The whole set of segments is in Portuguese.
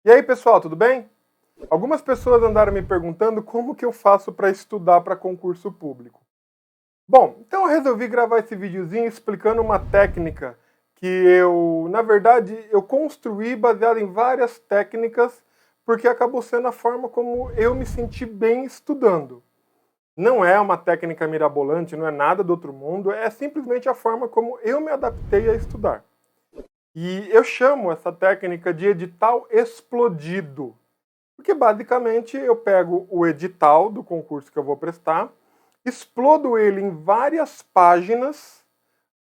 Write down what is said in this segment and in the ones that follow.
E aí, pessoal, tudo bem? Algumas pessoas andaram me perguntando como que eu faço para estudar para concurso público. Bom, então eu resolvi gravar esse videozinho explicando uma técnica que na verdade, eu construí baseada em várias técnicas, porque acabou sendo a forma como eu me senti bem estudando. Não é uma técnica mirabolante, não é nada do outro mundo, é simplesmente a forma como eu me adaptei a estudar. E eu chamo essa técnica de edital explodido. Porque basicamente eu pego o edital do concurso que eu vou prestar, explodo ele em várias páginas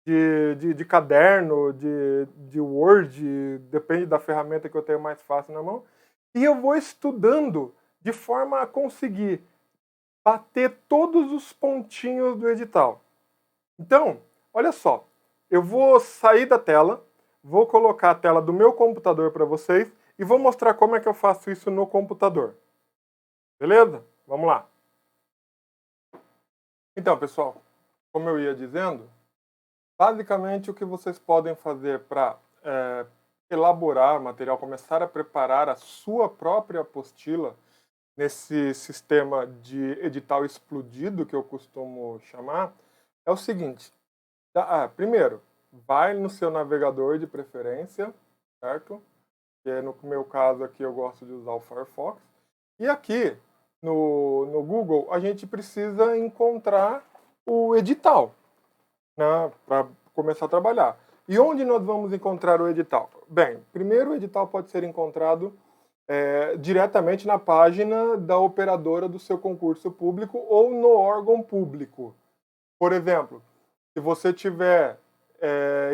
de caderno, de Word, depende da ferramenta que eu tenho mais fácil na mão, e eu vou estudando de forma a conseguir bater todos os pontinhos do edital. Então, olha só, eu vou sair da tela, vou colocar a tela do meu computador para vocês e vou mostrar como é que eu faço isso no computador. Beleza? Vamos lá. Então, pessoal, como eu ia dizendo, basicamente o que vocês podem fazer para elaborar material, começar a preparar a sua própria apostila nesse sistema de edital explodido que eu costumo chamar, é o seguinte. Primeiro, vai no seu navegador de preferência, certo? Que é no meu caso aqui eu gosto de usar o Firefox. E aqui no Google a gente precisa encontrar o edital, né, para começar a trabalhar. E onde nós vamos encontrar o edital? Bem, primeiro o edital pode ser encontrado diretamente na página da operadora do seu concurso público ou no órgão público. Por exemplo, se você tiver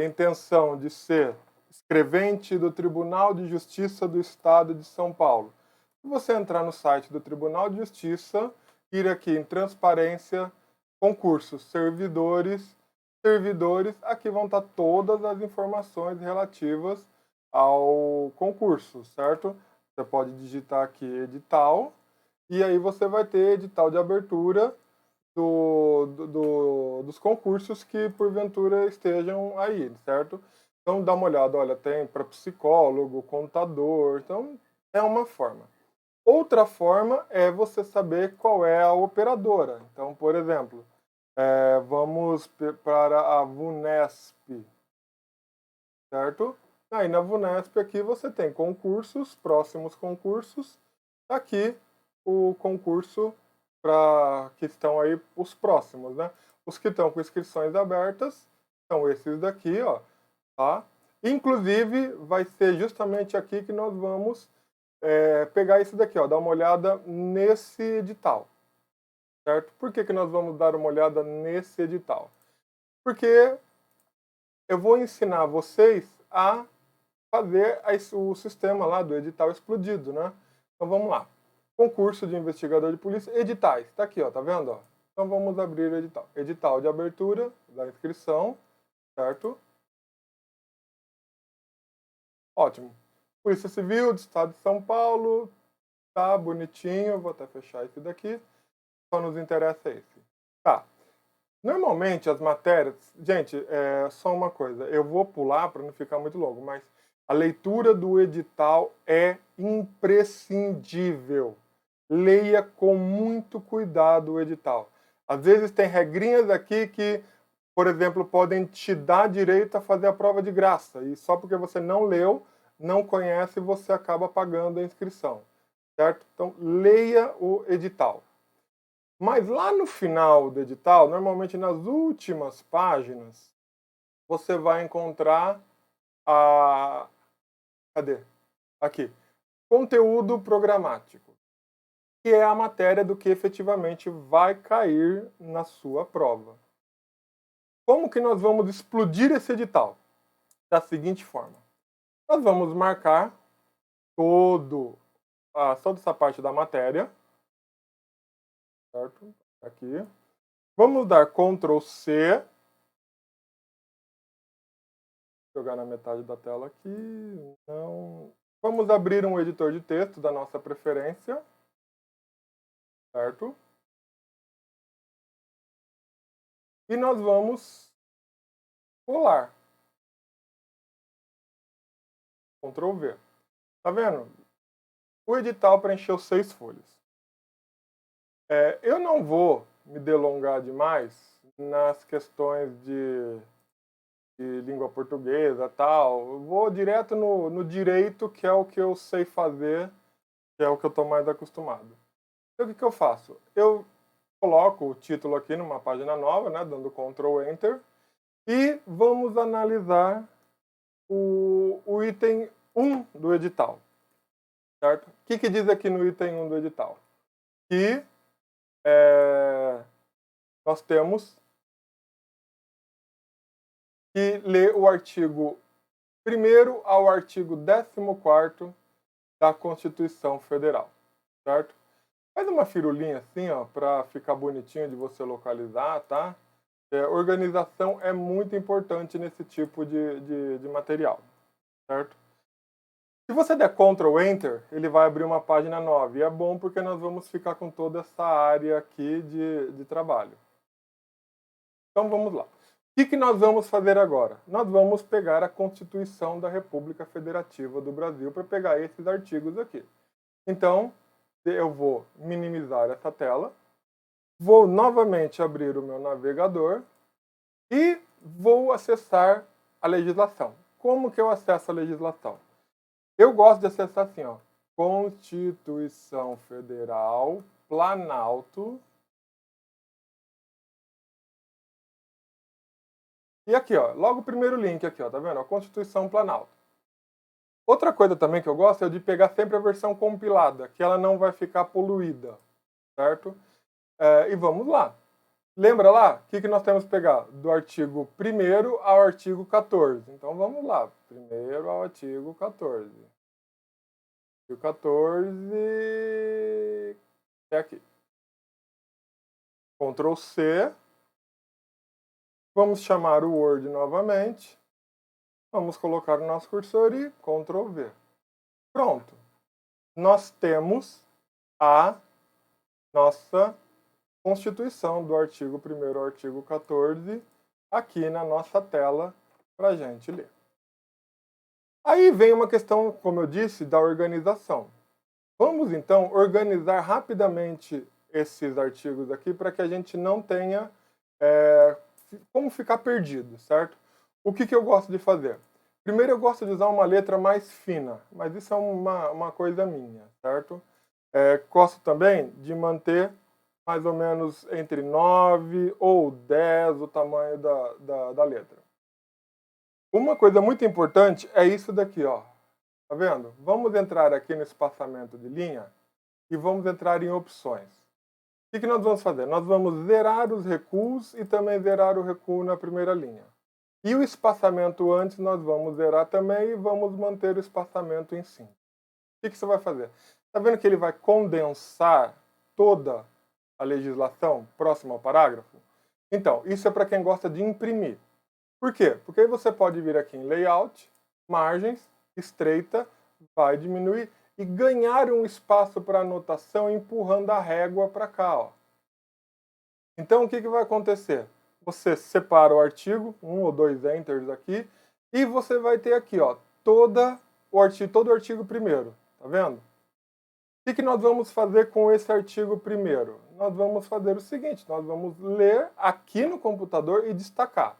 intenção de ser escrevente do Tribunal de Justiça do Estado de São Paulo, se você entrar no site do Tribunal de Justiça, ir aqui em Transparência, Concursos, Servidores, aqui vão estar todas as informações relativas ao concurso, certo? Você pode digitar aqui edital, e aí você vai ter edital de abertura dos concursos que porventura estejam aí, certo? Então dá uma olhada, olha, tem para psicólogo, contador, então é uma forma. Outra forma é você saber qual é a operadora. Então, por exemplo, vamos para a VUNESP, certo? Aí na VUNESP aqui você tem concursos, próximos concursos. Aqui o concurso para que estão aí os próximos, né? Os que estão com inscrições abertas são esses daqui, ó, tá? Inclusive vai ser justamente aqui que nós vamos pegar isso daqui, ó, dar uma olhada nesse edital, certo? Por que nós vamos dar uma olhada nesse edital? Porque eu vou ensinar vocês a fazer o sistema lá do edital explodido, né? Então vamos lá. Concurso de investigador de polícia, editais. Está aqui, ó, tá vendo? Ó? Então vamos abrir o edital. Edital de abertura da inscrição, certo? Ótimo. Polícia Civil do Estado de São Paulo, tá bonitinho. Vou até fechar esse daqui. Só nos interessa esse. Tá. Normalmente as matérias, gente, só uma coisa, eu vou pular para não ficar muito longo, mas a leitura do edital é imprescindível. Leia com muito cuidado o edital. Às vezes tem regrinhas aqui que, por exemplo, podem te dar direito a fazer a prova de graça, e só porque você não leu, não conhece, você acaba pagando a inscrição, certo? Então, leia o edital. Mas lá no final do edital, normalmente nas últimas páginas, você vai encontrar a. Cadê? Aqui. Conteúdo programático, que é a matéria do que efetivamente vai cair na sua prova. Como que nós vamos explodir esse edital? Da seguinte forma. Nós vamos marcar toda essa parte da matéria, certo? Aqui. Vamos dar Ctrl C, jogar na metade da tela aqui. Não. Vamos abrir um editor de texto da nossa preferência, certo? E nós vamos pular. Ctrl V. Tá vendo? O edital preencheu 6 folhas. Eu não vou me delongar demais nas questões de língua portuguesa tal. Eu vou direto no direito, que é o que eu sei fazer, que é o que eu estou mais acostumado. Então, o que eu faço? Eu coloco o título aqui numa página nova, né, dando Ctrl Enter, e vamos analisar o item 1 do edital. Certo? O que diz aqui no item 1 do edital? Que nós temos que ler o artigo 1º ao artigo 14º da Constituição Federal, certo? Faz uma firulinha assim, ó, para ficar bonitinho de você localizar, tá? Organização é muito importante nesse tipo de material, certo? Se você der Ctrl Enter, ele vai abrir uma página nova. E é bom porque nós vamos ficar com toda essa área aqui de trabalho. Então vamos lá. O que nós vamos fazer agora? Nós vamos pegar a Constituição da República Federativa do Brasil para pegar esses artigos aqui. Então, eu vou minimizar essa tela, vou novamente abrir o meu navegador e vou acessar a legislação. Como que eu acesso a legislação? Eu gosto de acessar assim, ó, Constituição Federal, Planalto. E aqui, ó, logo o primeiro link aqui, ó, tá vendo? A Constituição Planalto. Outra coisa também que eu gosto é de pegar sempre a versão compilada, que ela não vai ficar poluída, certo? E vamos lá. Lembra lá? O que nós temos que pegar? Do artigo 1º ao artigo 14. Então vamos lá. 1º ao artigo 14. O 14 é aqui. Ctrl C. Vamos chamar o Word novamente. Vamos colocar o nosso cursor e Ctrl V. Pronto. Nós temos a nossa Constituição do artigo 1º ao artigo 14 aqui na nossa tela para a gente ler. Aí vem uma questão, como eu disse, da organização. Vamos então organizar rapidamente esses artigos aqui para que a gente não tenha como ficar perdido, certo? O que eu gosto de fazer? Primeiro eu gosto de usar uma letra mais fina, mas isso é uma coisa minha, certo? Gosto também de manter mais ou menos entre 9 ou 10 o tamanho da letra. Uma coisa muito importante é isso daqui, ó. Tá vendo? Vamos entrar aqui no espaçamento de linha e vamos entrar em opções. O que nós vamos fazer? Nós vamos zerar os recuos e também zerar o recuo na primeira linha. E o espaçamento antes nós vamos zerar também e vamos manter o espaçamento em 5. O que você vai fazer? Tá vendo que ele vai condensar toda a legislação próximo ao parágrafo? Então, isso é para quem gosta de imprimir. Por quê? Porque aí você pode vir aqui em Layout, Margens, Estreita, vai diminuir e ganhar um espaço para anotação empurrando a régua para cá. Ó. Então, o que vai acontecer? Você separa o artigo, 1 ou 2 Enters aqui, e você vai ter aqui ó, todo o artigo 1º. Tá vendo? O que nós vamos fazer com esse artigo 1º? Nós vamos fazer o seguinte, nós vamos ler aqui no computador e destacar.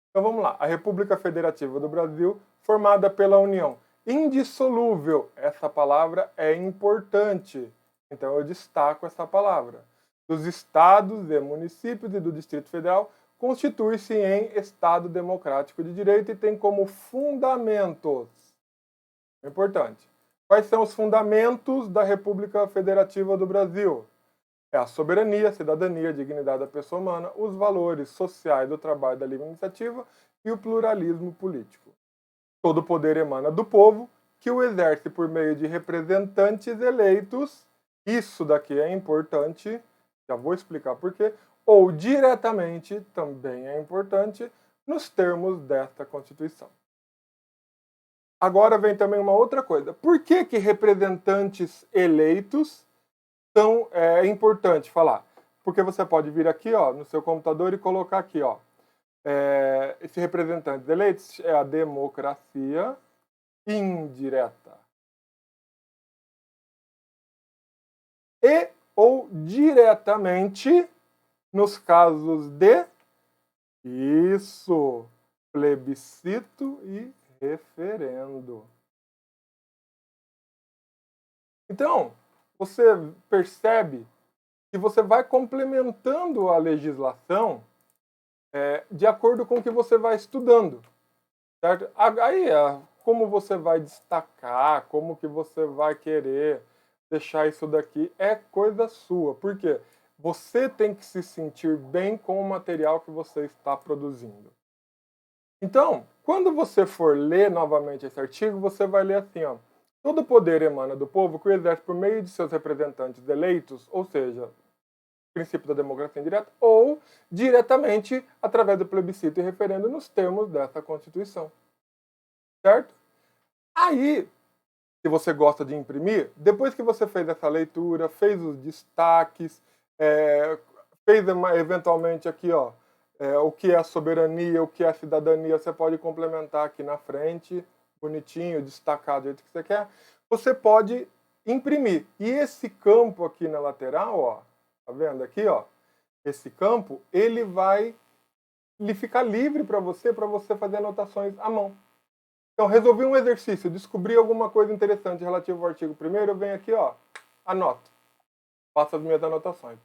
Então vamos lá. A República Federativa do Brasil, formada pela União indissolúvel. Essa palavra é importante. Então eu destaco essa palavra. Dos estados e municípios e do Distrito Federal, constitui-se em Estado Democrático de Direito e tem como fundamentos. Importante. Quais são os fundamentos da República Federativa do Brasil? É a soberania, a cidadania, a dignidade da pessoa humana, os valores sociais do trabalho da livre iniciativa e o pluralismo político. Todo poder emana do povo, que o exerce por meio de representantes eleitos, isso daqui é importante, já vou explicar por quê, ou diretamente, também é importante, nos termos desta Constituição. Agora vem também uma outra coisa. Por que representantes eleitos é importante falar? Porque você pode vir aqui ó, no seu computador e colocar aqui, ó, esse representantes eleitos é a democracia indireta. e ou diretamente nos casos de plebiscito e referendo. Então, você percebe que você vai complementando a legislação de acordo com o que você vai estudando, certo? Aí, como você vai destacar, como que você vai querer deixar isso daqui, é coisa sua. Por quê? Você tem que se sentir bem com o material que você está produzindo. Então, quando você for ler novamente esse artigo, você vai ler assim, ó. Todo poder emana do povo que o exerce por meio de seus representantes eleitos, ou seja, princípio da democracia indireta, ou diretamente através do plebiscito e referendo nos termos dessa Constituição. Certo? Aí, se você gosta de imprimir, depois que você fez essa leitura, fez os destaques, fez eventualmente aqui, ó, o que é a soberania, o que é a cidadania, você pode complementar aqui na frente, bonitinho, destacado do jeito que você quer. Você pode imprimir. E esse campo aqui na lateral, ó, tá vendo aqui, ó? Esse campo, ele vai ficar livre para você fazer anotações à mão. Então, resolvi um exercício, descobri alguma coisa interessante relativa ao artigo 1º, eu venho aqui, ó, anoto, faço as minhas anotações.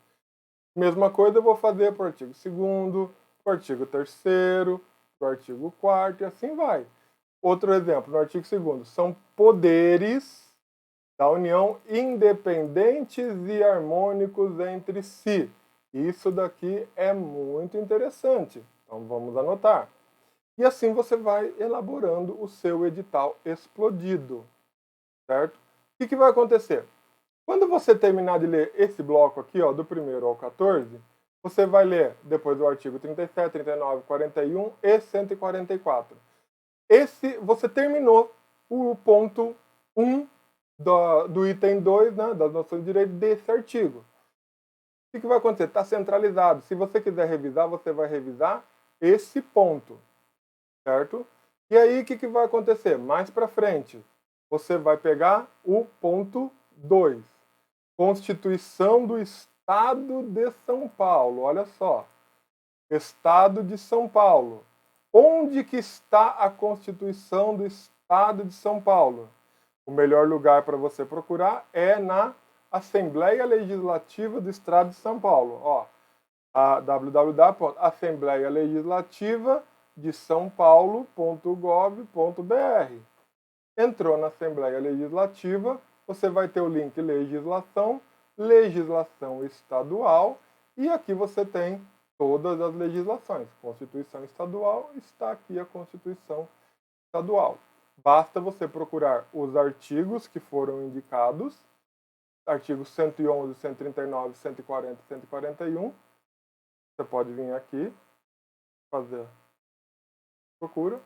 Mesma coisa eu vou fazer para o artigo 2º, para o artigo 3º, para o artigo 4º e assim vai. Outro exemplo, no artigo 2º, são poderes da União independentes e harmônicos entre si. Isso daqui é muito interessante, então vamos anotar. E assim você vai elaborando o seu edital explodido, certo? O que vai acontecer? Quando você terminar de ler esse bloco aqui, ó, do 1º ao 14, você vai ler depois o artigo 37, 39, 41 e 144. Você terminou o ponto 1 do item 2, né, das noções de direito desse artigo. O que vai acontecer? Está centralizado. Se você quiser revisar, você vai revisar esse ponto. Certo? E aí, o que vai acontecer? Mais para frente, você vai pegar o ponto 2. Constituição do Estado de São Paulo. Olha só. Estado de São Paulo. Onde que está a Constituição do Estado de São Paulo? O melhor lugar para você procurar é na Assembleia Legislativa do Estado de São Paulo. Ó, a www.assembleialegislativa de sãopaulo.gov.br. Entrou na Assembleia Legislativa, você vai ter o link legislação, legislação estadual, e aqui você tem todas as legislações. Constituição estadual, está aqui a Constituição estadual. Basta você procurar os artigos que foram indicados, artigos 111, 139, 140 e 141. Você pode vir aqui, fazer procura,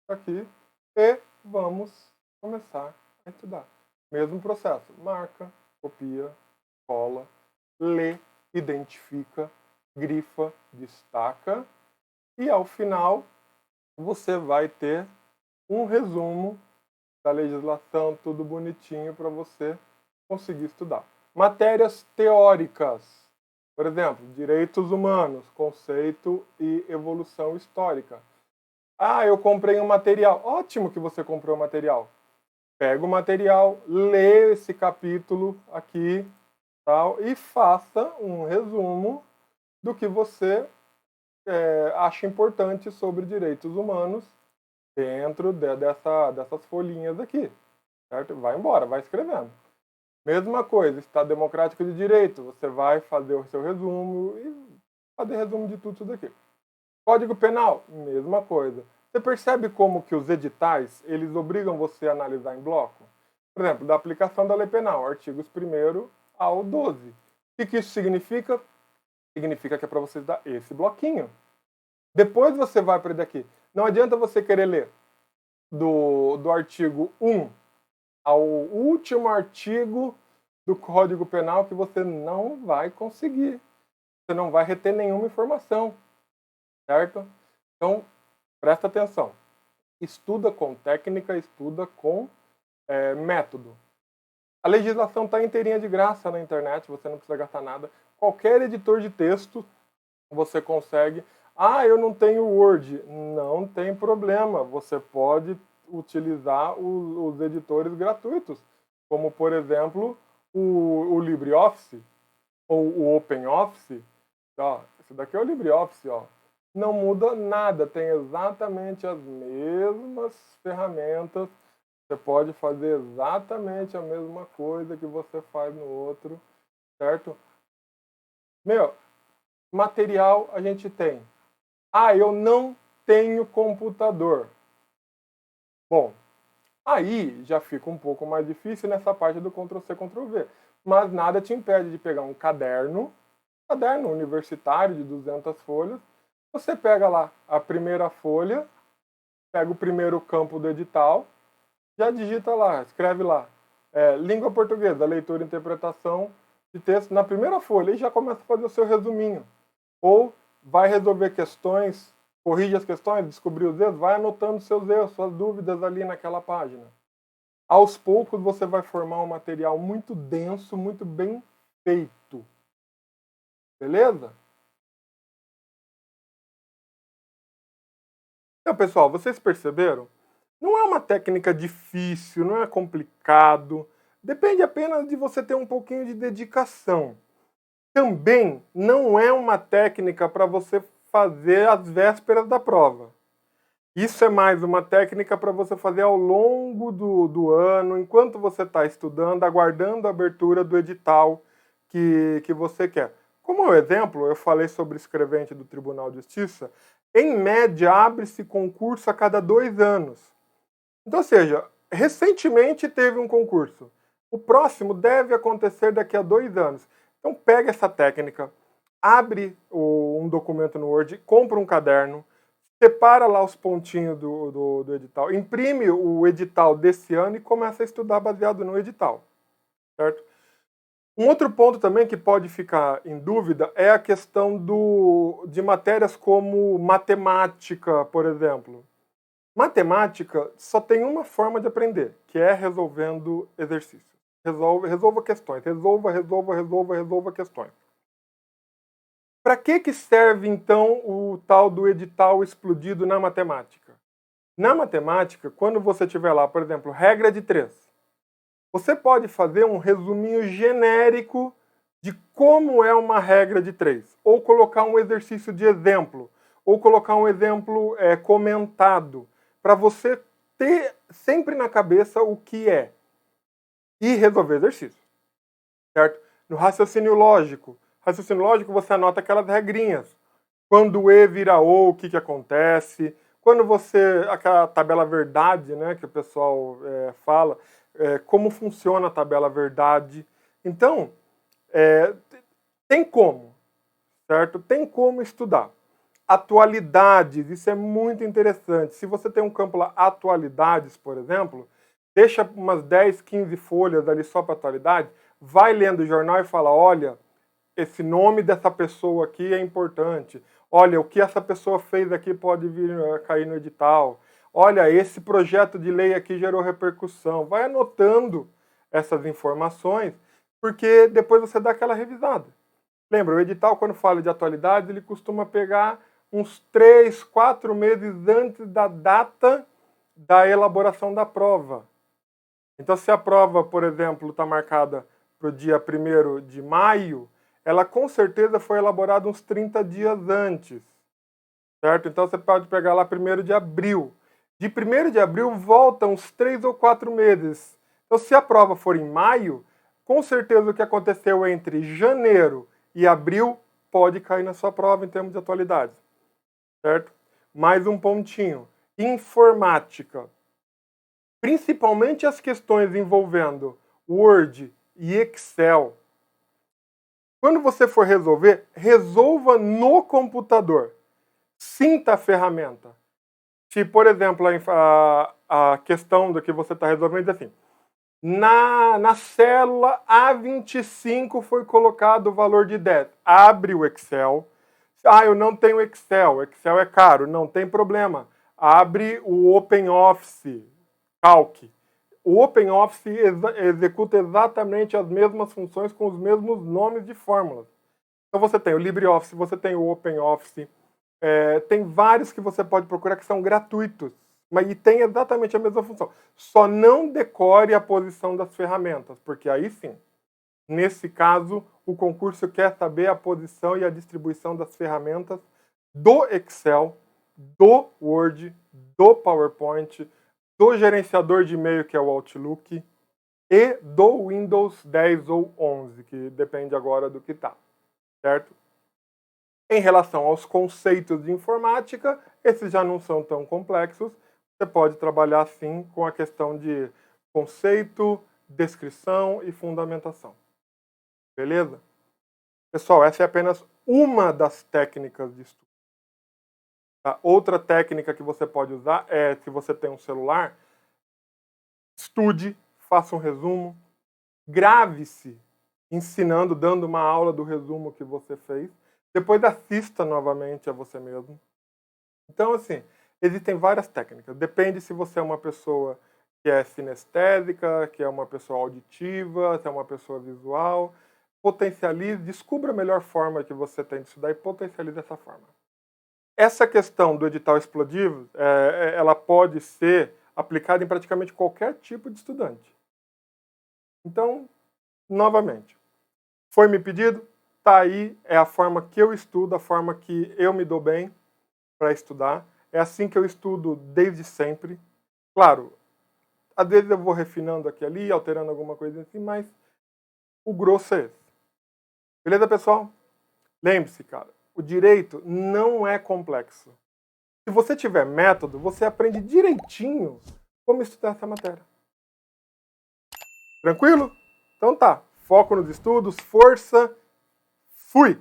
aqui, e vamos começar a estudar. Mesmo processo, marca, copia, cola, lê, identifica, grifa, destaca, e ao final você vai ter um resumo da legislação, tudo bonitinho para você conseguir estudar. Matérias teóricas. Por exemplo, direitos humanos, conceito e evolução histórica. Ah, eu comprei um material. Ótimo que você comprou um material. Pega o material, lê esse capítulo aqui, tal, e faça um resumo do que você acha importante sobre direitos humanos dentro dessas folhinhas aqui. Certo? Vai embora, vai escrevendo. Mesma coisa, Estado Democrático de Direito. Você vai fazer o seu resumo e fazer resumo de tudo isso daqui. Código Penal, mesma coisa. Você percebe como que os editais, eles obrigam você a analisar em bloco? Por exemplo, da aplicação da lei penal, artigos 1º ao 12. O que isso significa? Significa que é para você dar esse bloquinho. Depois você vai para daqui. Não adianta você querer ler do artigo 1 ao último artigo do Código Penal que você não vai conseguir. Você não vai reter nenhuma informação. Certo? Então, presta atenção. Estuda com técnica, estuda com método. A legislação está inteirinha de graça na internet, você não precisa gastar nada. Qualquer editor de texto você consegue. Ah, eu não tenho Word. Não tem problema, você pode utilizar os editores gratuitos, como por exemplo o LibreOffice ou o OpenOffice. Ó, esse daqui é o LibreOffice, ó. Não muda nada, tem exatamente as mesmas ferramentas. Você pode fazer exatamente a mesma coisa que você faz no outro, certo? Meu, material a gente tem. Ah, eu não tenho computador. Bom, aí já fica um pouco mais difícil nessa parte do Ctrl+C, Ctrl+V. Mas nada te impede de pegar um caderno universitário de 200 folhas. Você pega lá a primeira folha, pega o primeiro campo do edital, já digita lá, escreve lá, língua portuguesa, leitura e interpretação de texto na primeira folha e já começa a fazer o seu resuminho. Ou vai resolver questões, corrige as questões, descobrir os erros, vai anotando seus erros, suas dúvidas ali naquela página. Aos poucos você vai formar um material muito denso, muito bem feito. Beleza? Então, pessoal, vocês perceberam? Não é uma técnica difícil, não é complicado. Depende apenas de você ter um pouquinho de dedicação. Também não é uma técnica para você fazer às vésperas da prova. Isso é mais uma técnica para você fazer ao longo do ano, enquanto você está estudando, aguardando a abertura do edital que você quer. Como exemplo, eu falei sobre escrevente do Tribunal de Justiça. Em média, abre-se concurso a cada 2 anos. Então, ou seja, recentemente teve um concurso. O próximo deve acontecer daqui a 2 anos. Então, pega essa técnica, abre um documento no Word, compra um caderno, separa lá os pontinhos do edital, imprime o edital desse ano e começa a estudar baseado no edital, certo? Um outro ponto também que pode ficar em dúvida é a questão de matérias como matemática, por exemplo. Matemática só tem uma forma de aprender, que é resolvendo exercícios. Resolva questões, resolva questões. Para que serve, então, o tal do edital explodido na matemática? Na matemática, quando você tiver lá, por exemplo, regra de 3, você pode fazer um resuminho genérico de como é uma regra de 3, ou colocar um exercício de exemplo, ou colocar um exemplo comentado, para você ter sempre na cabeça o que é e resolver exercício, certo? No raciocínio lógico, você anota aquelas regrinhas. Quando o E vira O, o que acontece? Quando você, aquela tabela verdade, né, que o pessoal fala, como funciona a tabela verdade. Então, tem como, certo? Tem como estudar. Atualidades, isso é muito interessante. Se você tem um campo lá, atualidades, por exemplo, deixa umas 10, 15 folhas ali só para atualidade, vai lendo o jornal e fala, olha, esse nome dessa pessoa aqui é importante. Olha, o que essa pessoa fez aqui pode vir a cair no edital. Olha, esse projeto de lei aqui gerou repercussão. Vai anotando essas informações, porque depois você dá aquela revisada. Lembra, o edital, quando fala de atualidade, ele costuma pegar uns 3, 4 meses antes da data da elaboração da prova. Então, se a prova, por exemplo, está marcada para o dia 1º de maio, ela com certeza foi elaborada uns 30 dias antes, certo? Então, você pode pegar lá 1º de abril. De 1º de abril, volta uns 3 ou 4 meses. Então, se a prova for em maio, com certeza o que aconteceu entre janeiro e abril pode cair na sua prova em termos de atualidade, certo? Mais um pontinho. Informática. Principalmente as questões envolvendo Word e Excel. Quando você for resolver, resolva no computador. Sinta a ferramenta. Se, por exemplo, a questão do que você está resolvendo diz assim, na célula A25 foi colocado o valor de 10. Abre o Excel. Ah, eu não tenho Excel. Excel é caro. Não tem problema. Abre o OpenOffice, Calc. O OpenOffice executa exatamente as mesmas funções com os mesmos nomes de fórmulas. Então você tem o LibreOffice, você tem o OpenOffice, tem vários que você pode procurar que são gratuitos, mas e tem exatamente a mesma função. Só não decore a posição das ferramentas, porque aí sim, nesse caso, o concurso quer saber a posição e a distribuição das ferramentas do Excel, do Word, do PowerPoint, do gerenciador de e-mail, que é o Outlook, e do Windows 10 ou 11, que depende agora do que está, certo? Em relação aos conceitos de informática, esses já não são tão complexos. Você pode trabalhar, sim, com a questão de conceito, descrição e fundamentação. Beleza? Pessoal, essa é apenas uma das técnicas de estudo. A outra técnica que você pode usar é, se você tem um celular, estude, faça um resumo, grave-se ensinando, dando uma aula do resumo que você fez, depois assista novamente a você mesmo. Então, assim, existem várias técnicas. Depende se você é uma pessoa que é sinestésica, que é uma pessoa auditiva, se é uma pessoa visual. Potencialize, descubra a melhor forma que você tem de estudar e potencialize essa forma. Essa questão do edital explodivo, ela pode ser aplicada em praticamente qualquer tipo de estudante. Então, novamente, foi me pedido, tá aí, é a forma que eu estudo, a forma que eu me dou bem para estudar. É assim que eu estudo desde sempre. Claro, às vezes eu vou refinando aqui e ali, alterando alguma coisa assim, mas o grosso é esse. Beleza, pessoal? Lembre-se, cara, o direito não é complexo. Se você tiver método, você aprende direitinho como estudar essa matéria. Tranquilo? Então tá, foco nos estudos, força, fui!